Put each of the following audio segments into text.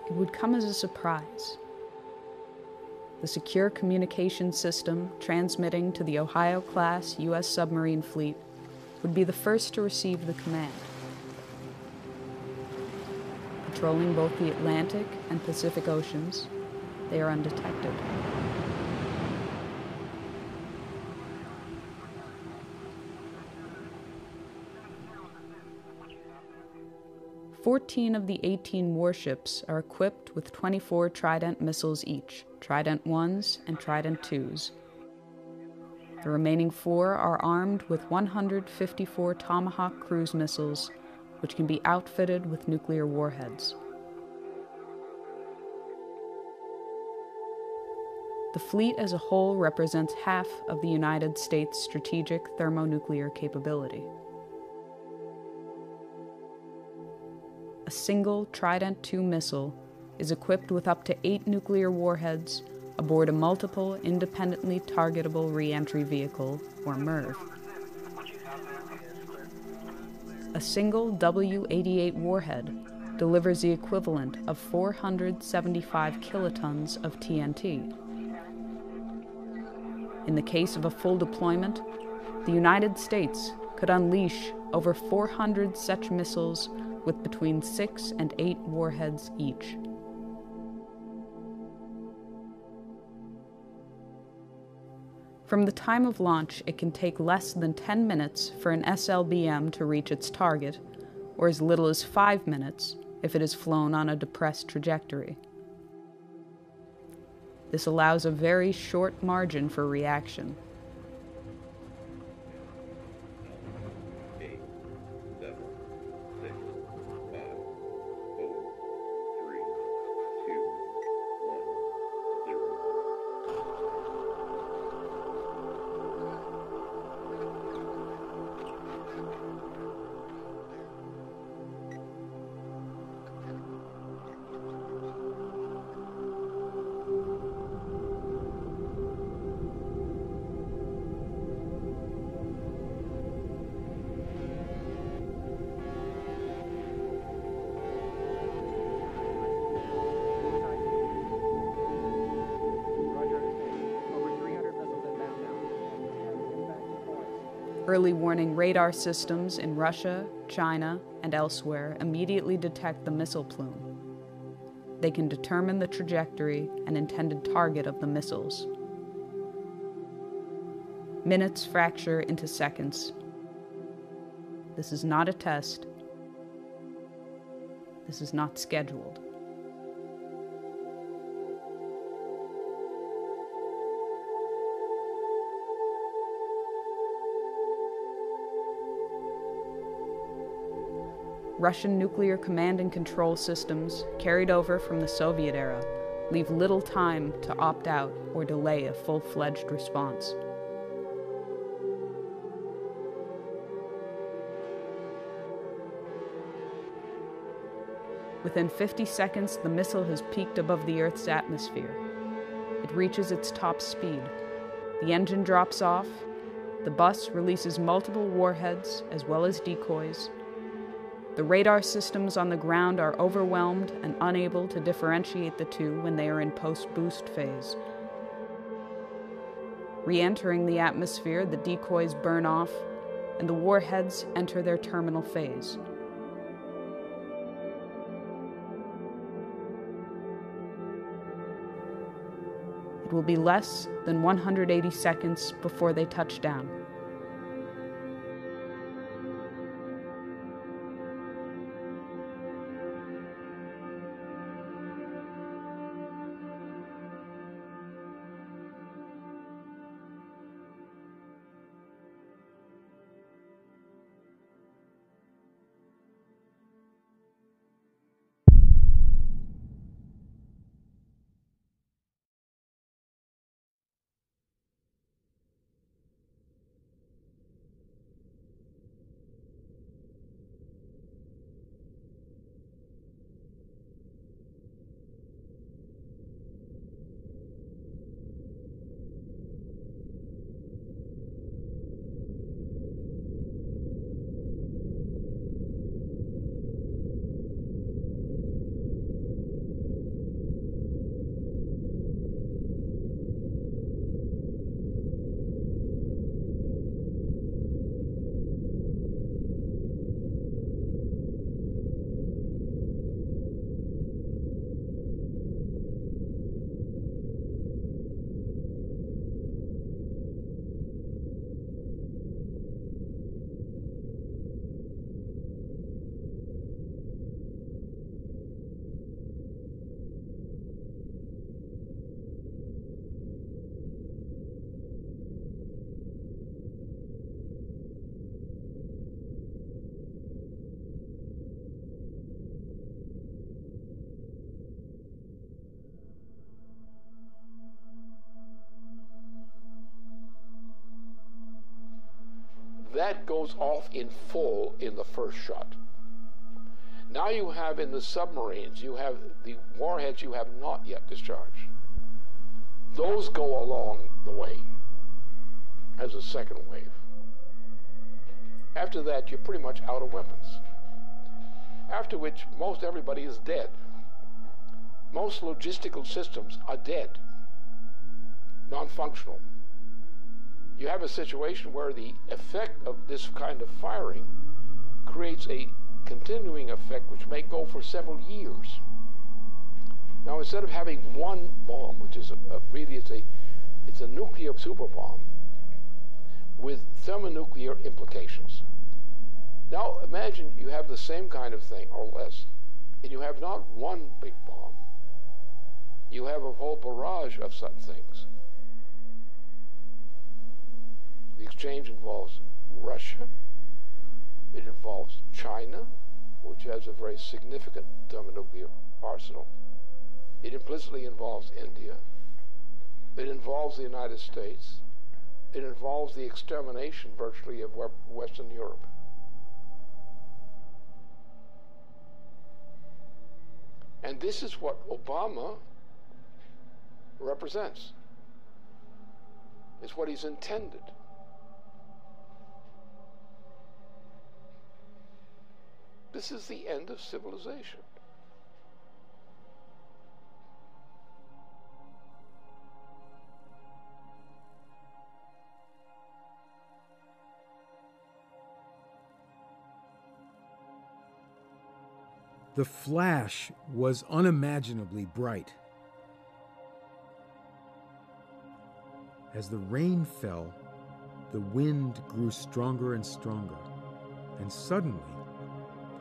it would come as a surprise. The secure communication system transmitting to the Ohio-class U.S. submarine fleet would be the first to receive the command. Patrolling both the Atlantic and Pacific Oceans, they are undetected. "14 of the 18 warships are equipped with 24 Trident missiles each, Trident 1s and Trident 2s. The remaining 4 are armed with 154 Tomahawk cruise missiles, which can be outfitted with nuclear warheads. The fleet as a whole represents half of the United States' strategic thermonuclear capability. A single Trident II missile is equipped with up to 8 nuclear warheads aboard a multiple independently targetable re-entry vehicle, or MIRV. A single W-88 warhead delivers the equivalent of 475 kilotons of TNT. In the case of a full deployment, the United States could unleash over 400 such missiles with between 6 and 8 warheads each. From the time of launch, it can take less than 10 minutes for an SLBM to reach its target, or as little as 5 minutes if it is flown on a depressed trajectory. This allows a very short margin for reaction. Early warning radar systems in Russia, China, and elsewhere immediately detect the missile plume. They can determine the trajectory and intended target of the missiles. Minutes fracture into seconds. This is not a test. This is not scheduled. Russian nuclear command and control systems, carried over from the Soviet era, leave little time to opt out or delay a full-fledged response. Within 50 seconds, the missile has peaked above the Earth's atmosphere. It reaches its top speed. The engine drops off. The bus releases multiple warheads as well as decoys. The radar systems on the ground are overwhelmed and unable to differentiate the two when they are in post-boost phase. Re-entering the atmosphere, the decoys burn off, and the warheads enter their terminal phase. It will be less than 180 seconds before they touch down. that goes off in full in the first shot. Now you have in the submarines, you have the warheads you have not yet discharged. Those go along the way as a second wave. After that, you're pretty much out of weapons. After which, most everybody is dead. Most logistical systems are dead, non-functional. You have a situation where the effect of this kind of firing creates a continuing effect which may go for several years. Now, instead of having one bomb, which is it's a nuclear super bomb with thermonuclear implications. Now, imagine you have the same kind of thing, or less, and you have not one big bomb. You have a whole barrage of such things. The exchange involves Russia. It involves China, which has a very significant thermonuclear arsenal. It implicitly involves India. It involves the United States. It involves the extermination, virtually, of Western Europe. And this is what Obama represents. It's what he's intended. This is the end of civilization. The flash was unimaginably bright. As the rain fell, the wind grew stronger and stronger, and suddenly,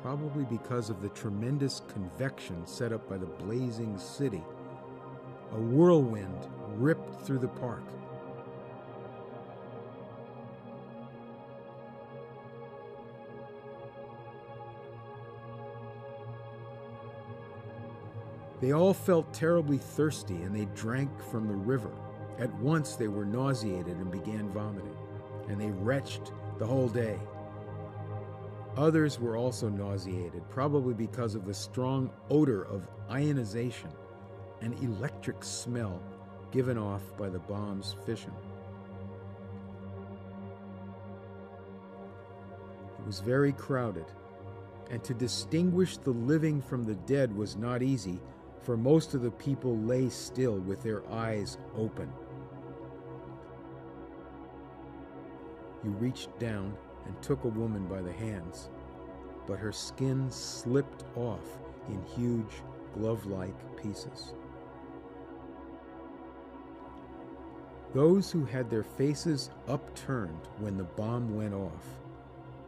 probably because of the tremendous convection set up by the blazing city, a whirlwind ripped through the park. They all felt terribly thirsty, and they drank from the river. At once they were nauseated and began vomiting, and they retched the whole day. Others were also nauseated, probably because of the strong odor of ionization and electric smell given off by the bomb's fission. It was very crowded, and to distinguish the living from the dead was not easy, for most of the people lay still with their eyes open. You reached down and took a woman by the hands, but her skin slipped off in huge glove-like pieces. Those who had their faces upturned when the bomb went off,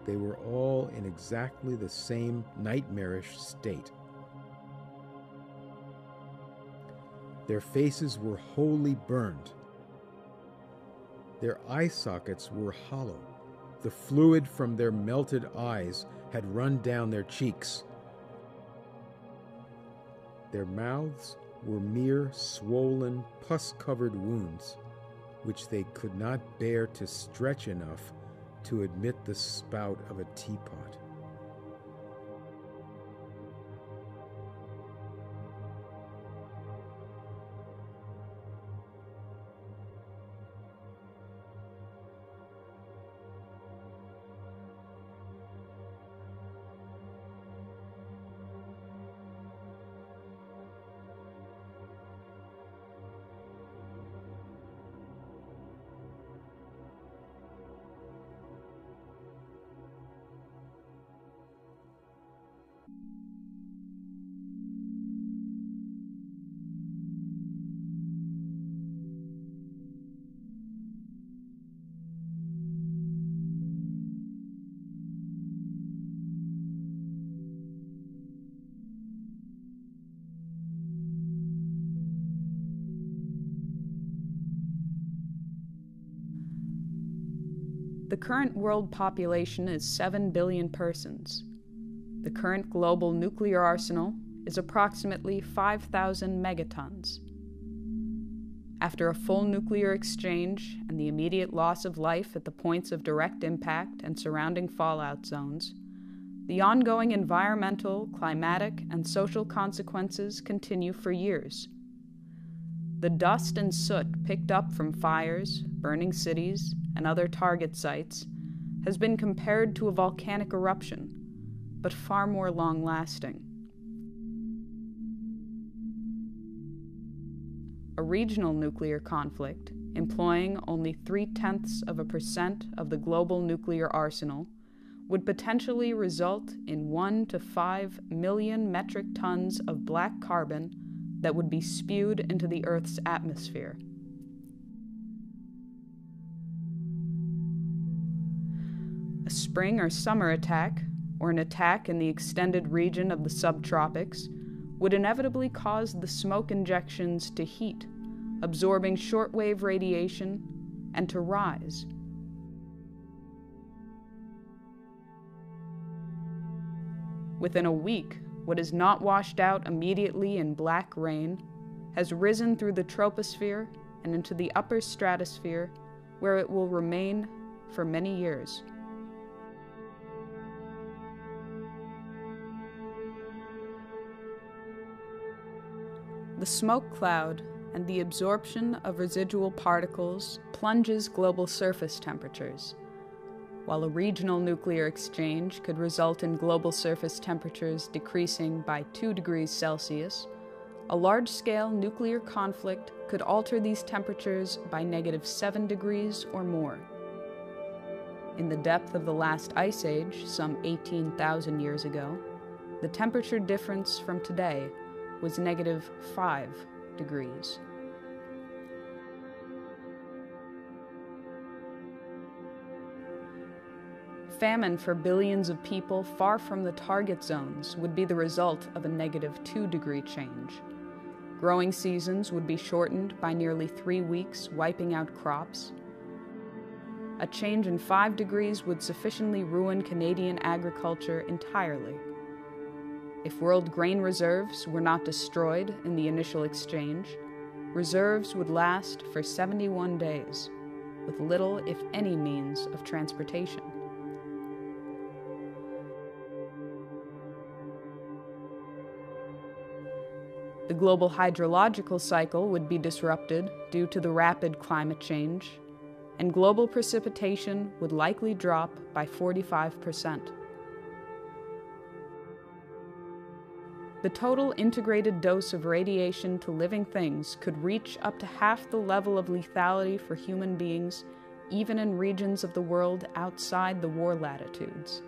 they were all in exactly the same nightmarish state. Their faces were wholly burned. Their eye sockets were hollow. The fluid from their melted eyes had run down their cheeks. Their mouths were mere swollen, pus-covered wounds, which they could not bear to stretch enough to admit the spout of a teapot. The current world population is 7 billion persons. The current global nuclear arsenal is approximately 5,000 megatons. After a full nuclear exchange and the immediate loss of life at the points of direct impact and surrounding fallout zones, the ongoing environmental, climatic, and social consequences continue for years. The dust and soot picked up from fires, burning cities, and other target sites has been compared to a volcanic eruption, but far more long-lasting. A regional nuclear conflict, employing only 0.3% of the global nuclear arsenal, would potentially result in 1 to 5 million metric tons of black carbon that would be spewed into the Earth's atmosphere. A spring or summer attack, or an attack in the extended region of the subtropics, would inevitably cause the smoke injections to heat, absorbing shortwave radiation, and to rise. Within a week, what is not washed out immediately in black rain has risen through the troposphere and into the upper stratosphere, where it will remain for many years. The smoke cloud and the absorption of residual particles plunges global surface temperatures. While a regional nuclear exchange could result in global surface temperatures decreasing by 2 degrees Celsius, a large-scale nuclear conflict could alter these temperatures by -7 degrees or more. In the depth of the last ice age, some 18,000 years ago, the temperature difference from today was -5 degrees. Famine for billions of people far from the target zones would be the result of a -2 degree change. Growing seasons would be shortened by nearly 3 weeks, wiping out crops. A change in 5 degrees would sufficiently ruin Canadian agriculture entirely. If world grain reserves were not destroyed in the initial exchange, reserves would last for 71 days, with little, if any, means of transportation. The global hydrological cycle would be disrupted due to the rapid climate change, and global precipitation would likely drop by 45%. The total integrated dose of radiation to living things could reach up to half the level of lethality for human beings, even in regions of the world outside the war latitudes.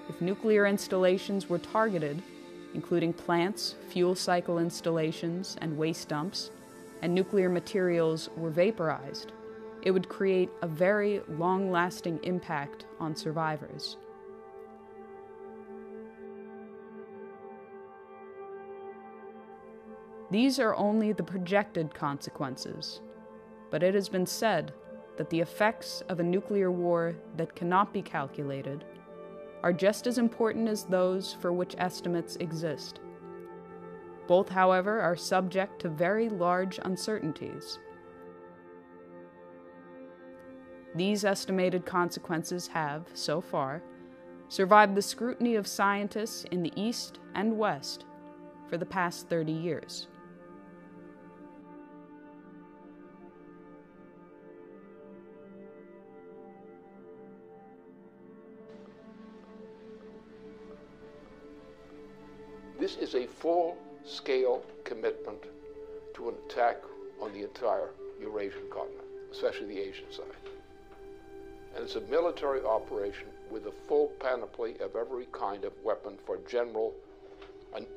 If nuclear installations were targeted, including plants, fuel cycle installations, and waste dumps, and nuclear materials were vaporized, it would create a very long-lasting impact on survivors. These are only the projected consequences, but it has been said that the effects of a nuclear war that cannot be calculated are just as important as those for which estimates exist. Both, however, are subject to very large uncertainties. These estimated consequences have, so far, survived the scrutiny of scientists in the East and West for the past 30 years. This is a full-scale commitment to an attack on the entire Eurasian continent, especially the Asian side. And it's a military operation with a full panoply of every kind of weapon for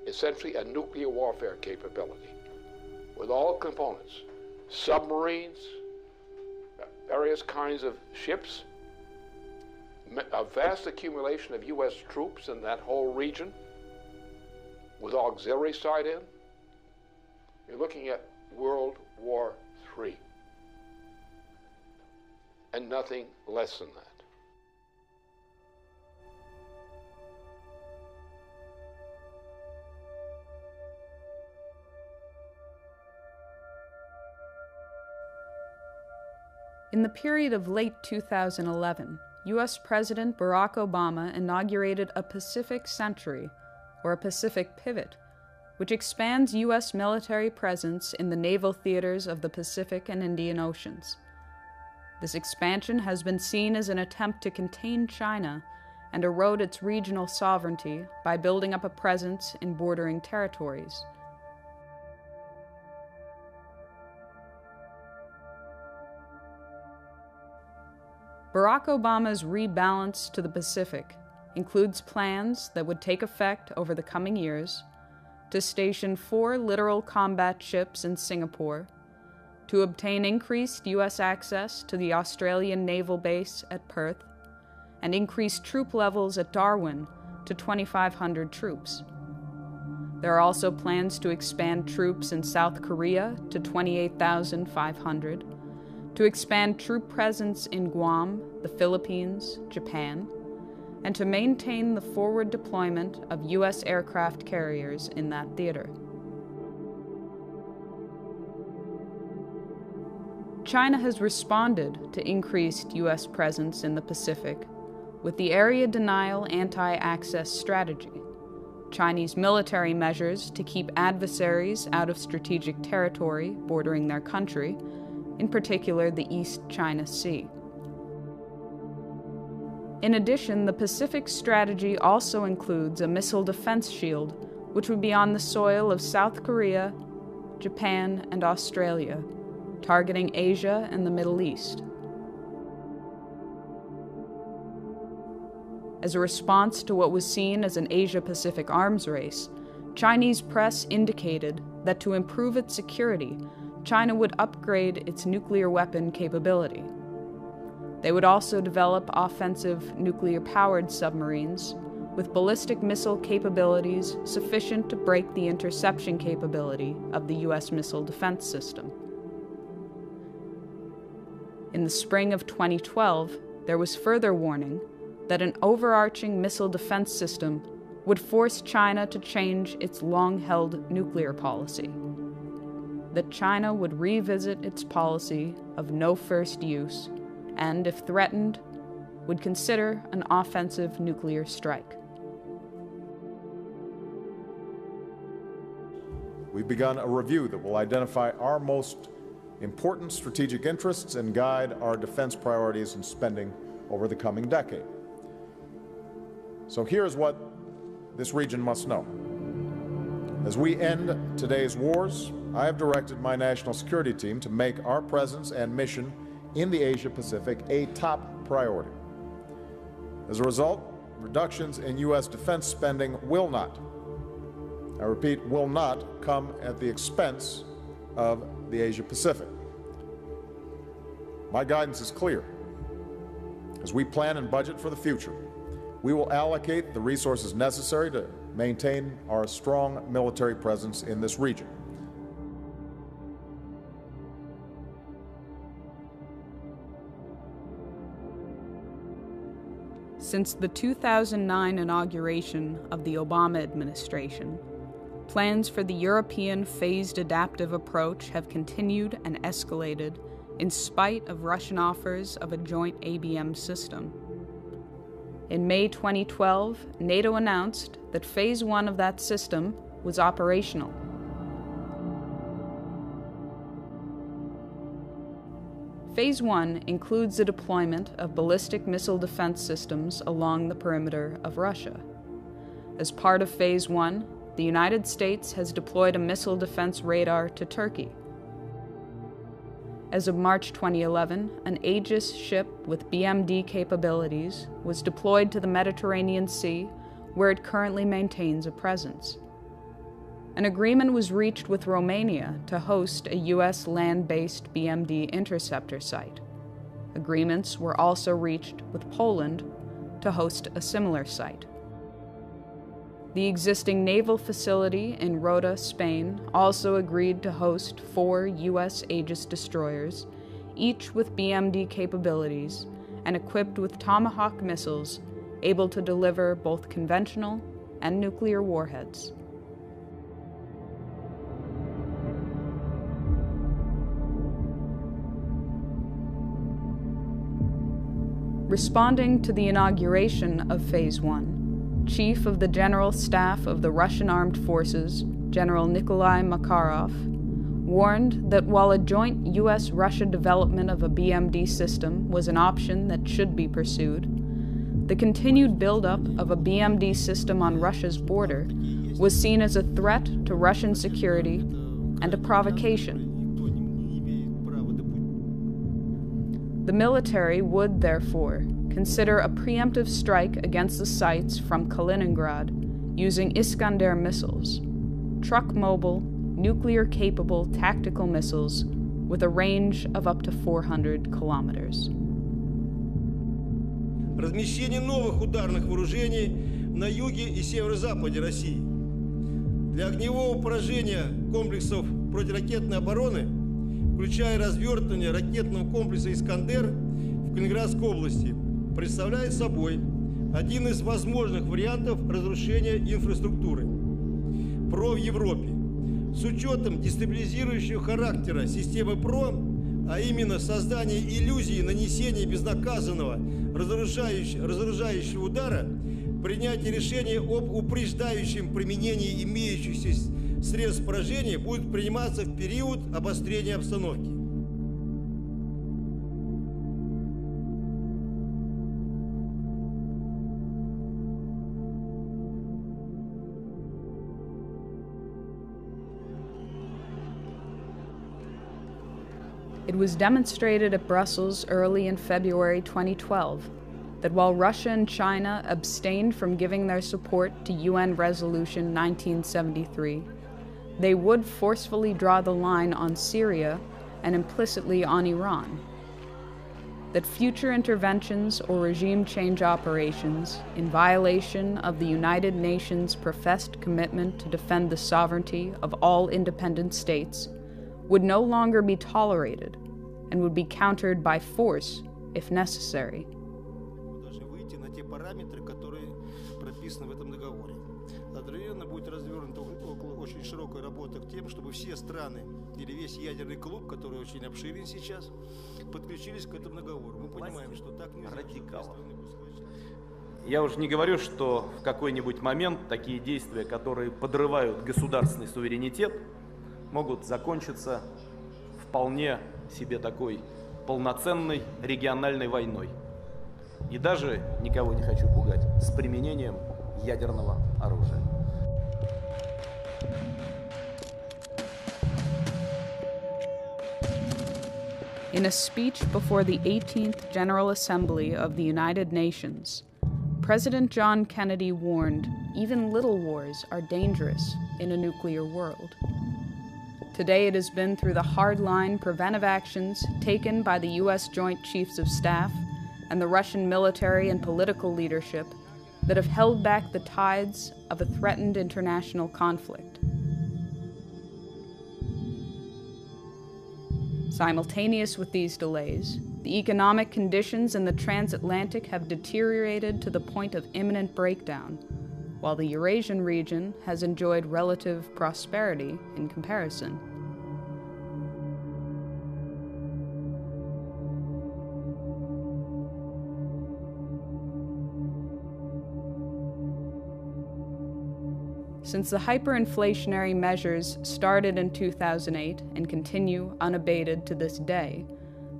essentially a nuclear warfare capability, with all components, submarines, various kinds of ships, a vast accumulation of U.S. troops in that whole region, with auxiliary side in. You're looking at World War III, and nothing less than that. In the period of late 2011, U.S. President Barack Obama inaugurated a Pacific Century, or a Pacific Pivot, which expands U.S. military presence in the naval theaters of the Pacific and Indian Oceans. This expansion has been seen as an attempt to contain China and erode its regional sovereignty by building up a presence in bordering territories. Barack Obama's rebalance to the Pacific includes plans that would take effect over the coming years to station 4 littoral combat ships in Singapore, to obtain increased U.S. access to the Australian naval base at Perth, and increase troop levels at Darwin to 2,500 troops. There are also plans to expand troops in South Korea to 28,500, to expand troop presence in Guam, the Philippines, Japan, and to maintain the forward deployment of U.S. aircraft carriers in that theater. China has responded to increased U.S. presence in the Pacific with the Area Denial Anti-Access Strategy, Chinese military measures to keep adversaries out of strategic territory bordering their country, in particular the East China Sea. In addition, the Pacific Strategy also includes a missile defense shield, which would be on the soil of South Korea, Japan, and Australia, targeting Asia and the Middle East. As a response to what was seen as an Asia-Pacific arms race, Chinese press indicated that to improve its security, China would upgrade its nuclear weapon capability. They would also develop offensive nuclear-powered submarines with ballistic missile capabilities sufficient to break the interception capability of the U.S. missile defense system. In the spring of 2012, there was further warning that an overarching missile defense system would force China to change its long-held nuclear policy, that China would revisit its policy of no first use and, if threatened, would consider an offensive nuclear strike. We've begun a review that will identify our most important strategic interests and guide our defense priorities and spending over the coming decade. So here's what this region must know. As we end today's wars, I have directed my national security team to make our presence and mission in the Asia-Pacific a top priority. As a result, reductions in U.S. defense spending will not, I repeat, will not come at the expense of the Asia-Pacific. My guidance is clear. As we plan and budget for the future, we will allocate the resources necessary to maintain our strong military presence in this region. Since the 2009 inauguration of the Obama administration, plans for the European phased adaptive approach have continued and escalated in spite of Russian offers of a joint ABM system. In May 2012, NATO announced that Phase 1 of that system was operational. Phase 1 includes the deployment of ballistic missile defense systems along the perimeter of Russia. As part of Phase 1, the United States has deployed a missile defense radar to Turkey. As of March 2011, an Aegis ship with BMD capabilities was deployed to the Mediterranean Sea, where it currently maintains a presence. An agreement was reached with Romania to host a U.S. land-based BMD interceptor site. Agreements were also reached with Poland to host a similar site. The existing naval facility in Rota, Spain, also agreed to host 4 U.S. Aegis destroyers, each with BMD capabilities and equipped with Tomahawk missiles able to deliver both conventional and nuclear warheads. Responding to the inauguration of Phase 1, Chief of the General Staff of the Russian Armed Forces, General Nikolai Makarov, warned that while a joint U.S.-Russia development of a BMD system was an option that should be pursued, the continued buildup of a BMD system on Russia's border was seen as a threat to Russian security and a provocation. The military would, therefore, consider a preemptive strike against the sites from Kaliningrad using Iskander missiles, truck-mobile, nuclear-capable tactical missiles with a range of up to 400 kilometers. Размещение новых ударных вооружений на юге и северо-западе России. Для огневого поражения комплексов противоракетной обороны, включая развертывание ракетного комплекса «Искандер» в Калининградской области, представляет собой один из возможных вариантов разрушения инфраструктуры ПРО в Европе. С учетом дестабилизирующего характера системы ПРО, а именно создание иллюзии нанесения безнаказанного разоружающего удара, принятие решения об упреждающем применении имеющихся средств поражения будет приниматься в период обострения обстановки. It was demonstrated at Brussels early in February 2012 that while Russia and China abstained from giving their support to UN Resolution 1973, they would forcefully draw the line on Syria and implicitly on Iran. That future interventions or regime change operations in violation of the United Nations' professed commitment to defend the sovereignty of all independent states would no longer be tolerated and would be countered by force if necessary. Параметры, которые прописаны в этом договоре. Одновременно будет развернута очень широкая работа к тем, чтобы все страны или весь ядерный клуб, который очень обширен сейчас, подключились к этому договору. Мы понимаем, что так нельзя. Я уже не говорю, что в какой-нибудь момент такие действия, которые подрывают государственный суверенитет, могут закончиться вполне себе такой полноценной региональной войной. И даже, никого не хочу пугать, с применением ядерного оружия. In a speech before the 18th General Assembly of the United Nations, President John Kennedy warned even little wars are dangerous in a nuclear world. Today it has been through the hardline preventive actions taken by the U.S. Joint Chiefs of Staff and the Russian military and political leadership that have held back the tides of a threatened international conflict. Simultaneous with these delays, the economic conditions in the transatlantic have deteriorated to the point of imminent breakdown, while the Eurasian region has enjoyed relative prosperity in comparison. Since the hyperinflationary measures started in 2008 and continue unabated to this day,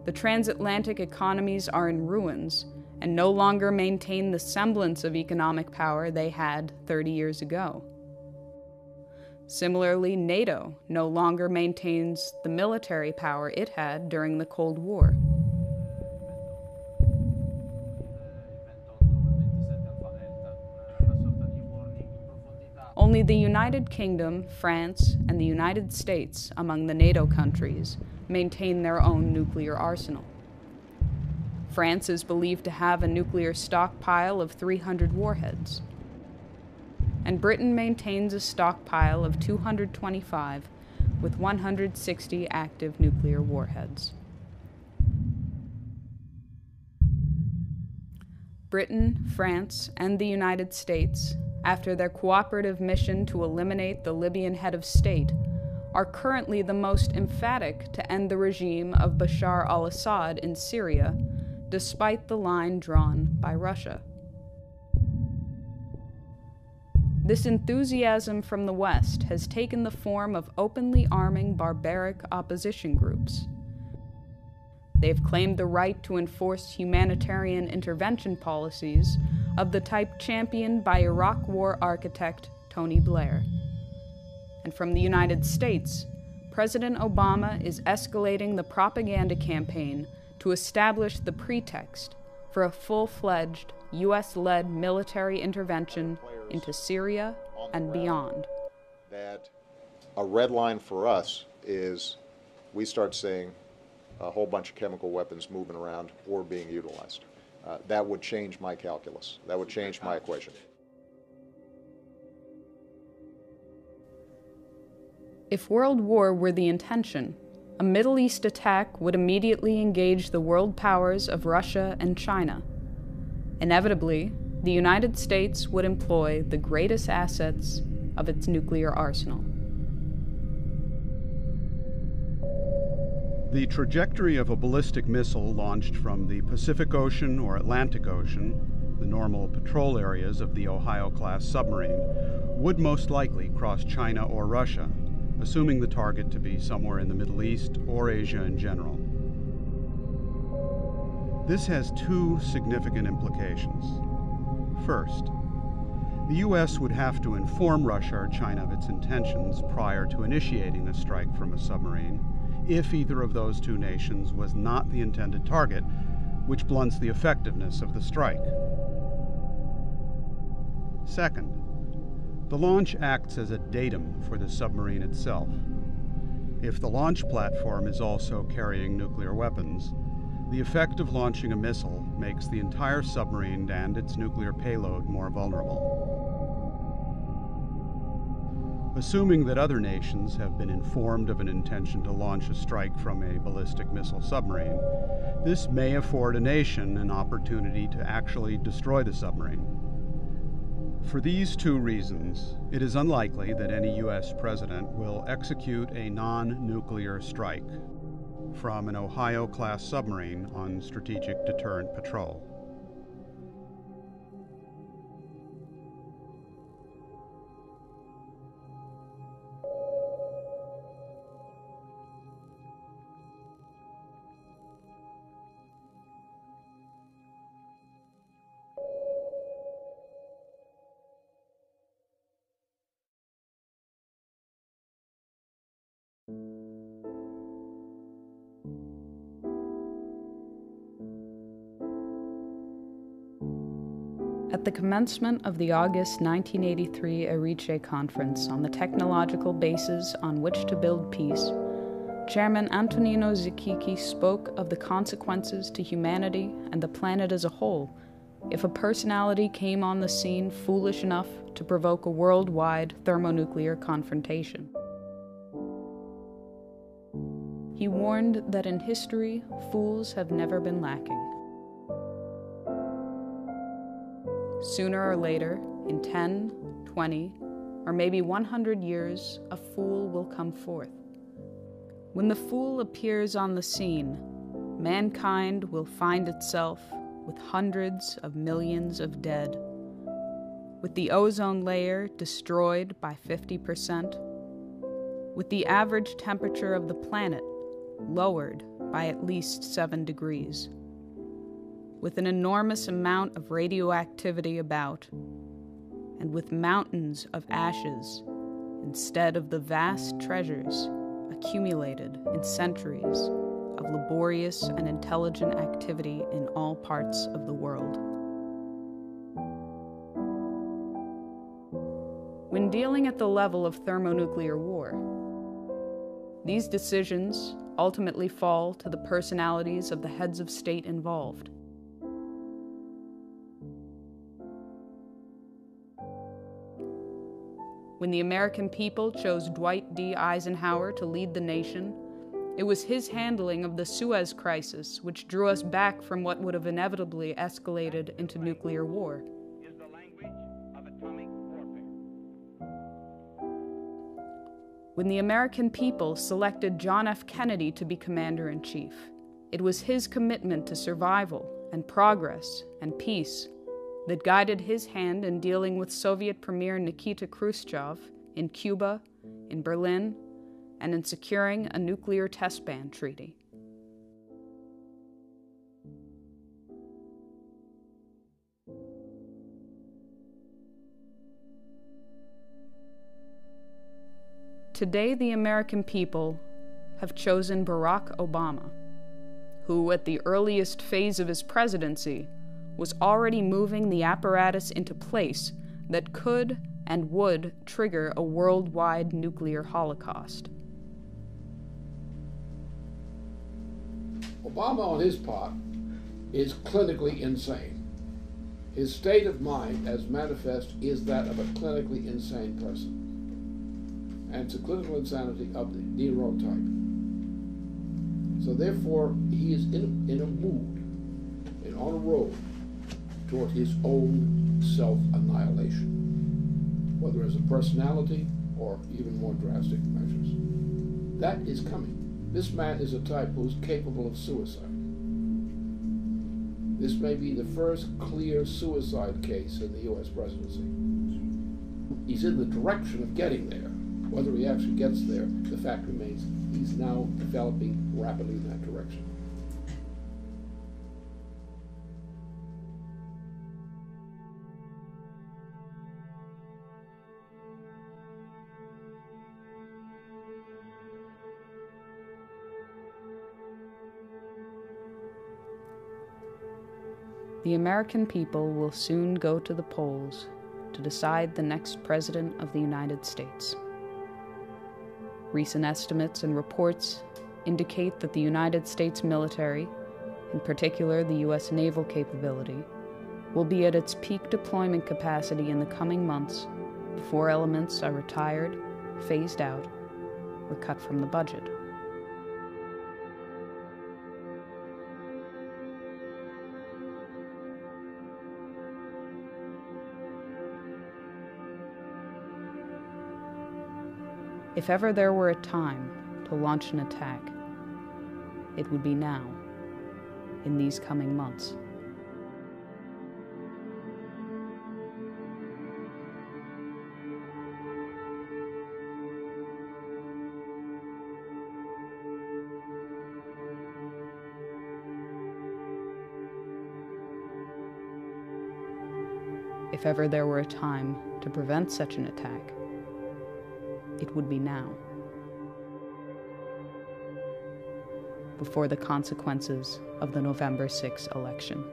the transatlantic economies are in ruins and no longer maintain the semblance of economic power they had 30 years ago. Similarly, NATO no longer maintains the military power it had during the Cold War. Only the United Kingdom, France, and the United States, among the NATO countries, maintain their own nuclear arsenal. France is believed to have a nuclear stockpile of 300 warheads. And Britain maintains a stockpile of 225 with 160 active nuclear warheads. Britain, France, and the United States, after their cooperative mission to eliminate the Libyan head of state, are currently the most emphatic to end the regime of Bashar al-Assad in Syria, despite the line drawn by Russia. This enthusiasm from the West has taken the form of openly arming barbaric opposition groups. They've claimed the right to enforce humanitarian intervention policies of the type championed by Iraq War architect Tony Blair. And from the United States, President Obama is escalating the propaganda campaign to establish the pretext for a full-fledged U.S.-led military intervention into Syria and beyond. That a red line for us is we start seeing a whole bunch of chemical weapons moving around or being utilized. That would change my calculus. That would change my equation. If world war were the intention, a Middle East attack would immediately engage the world powers of Russia and China. Inevitably, the United States would employ the greatest assets of its nuclear arsenal. The trajectory of a ballistic missile launched from the Pacific Ocean or Atlantic Ocean, the normal patrol areas of the Ohio-class submarine, would most likely cross China or Russia, assuming the target to be somewhere in the Middle East or Asia in general. This has two significant implications. First, the U.S. would have to inform Russia or China of its intentions prior to initiating a strike from a submarine, if either of those two nations was not the intended target, which blunts the effectiveness of the strike. Second, the launch acts as a datum for the submarine itself. If the launch platform is also carrying nuclear weapons, the effect of launching a missile makes the entire submarine and its nuclear payload more vulnerable. Assuming that other nations have been informed of an intention to launch a strike from a ballistic missile submarine, this may afford a nation an opportunity to actually destroy the submarine. For these two reasons, it is unlikely that any U.S. president will execute a non-nuclear strike from an Ohio-class submarine on strategic deterrent patrol. At the commencement of the August 1983 Erice Conference on the technological basis on which to build peace, Chairman Antonino Zikiki spoke of the consequences to humanity and the planet as a whole if a personality came on the scene foolish enough to provoke a worldwide thermonuclear confrontation. He warned that in history, fools have never been lacking. Sooner or later, in 10, 20, or maybe 100 years, a fool will come forth. When the fool appears on the scene, mankind will find itself with hundreds of millions of dead, with the ozone layer destroyed by 50%, with the average temperature of the planet lowered by at least 7 degrees, with an enormous amount of radioactivity about, and with mountains of ashes instead of the vast treasures accumulated in centuries of laborious and intelligent activity in all parts of the world. When dealing at the level of thermonuclear war, these decisions ultimately fall to the personalities of the heads of state involved. When the American people chose Dwight D. Eisenhower to lead the nation, it was his handling of the Suez Crisis which drew us back from what would have inevitably escalated into nuclear war. When the American people selected John F. Kennedy to be Commander-in-Chief, it was his commitment to survival and progress and peace that guided his hand in dealing with Soviet Premier Nikita Khrushchev in Cuba, in Berlin, and in securing a nuclear test ban treaty. Today, the American people have chosen Barack Obama, who, at the earliest phase of his presidency, was already moving the apparatus into place that could and would trigger a worldwide nuclear holocaust. Obama, on his part, is clinically insane. His state of mind, as manifest, is that of a clinically insane person. And it's a clinical insanity of the Nero type. So therefore, he is in a mood and on a road toward his own self-annihilation, whether as a personality or even more drastic measures. That is coming. This man is a type who is capable of suicide. This may be the first clear suicide case in the U.S. presidency. He's in the direction of getting there. Whether he actually gets there, the fact remains he's now developing rapidly in that direction. The American people will soon go to the polls to decide the next President of the United States. Recent estimates and reports indicate that the United States military, in particular the U.S. naval capability, will be at its peak deployment capacity in the coming months before elements are retired, phased out, or cut from the budget. If ever there were a time to launch an attack, it would be now, in these coming months. If ever there were a time to prevent such an attack, it would be now, before the consequences of the November 6 election.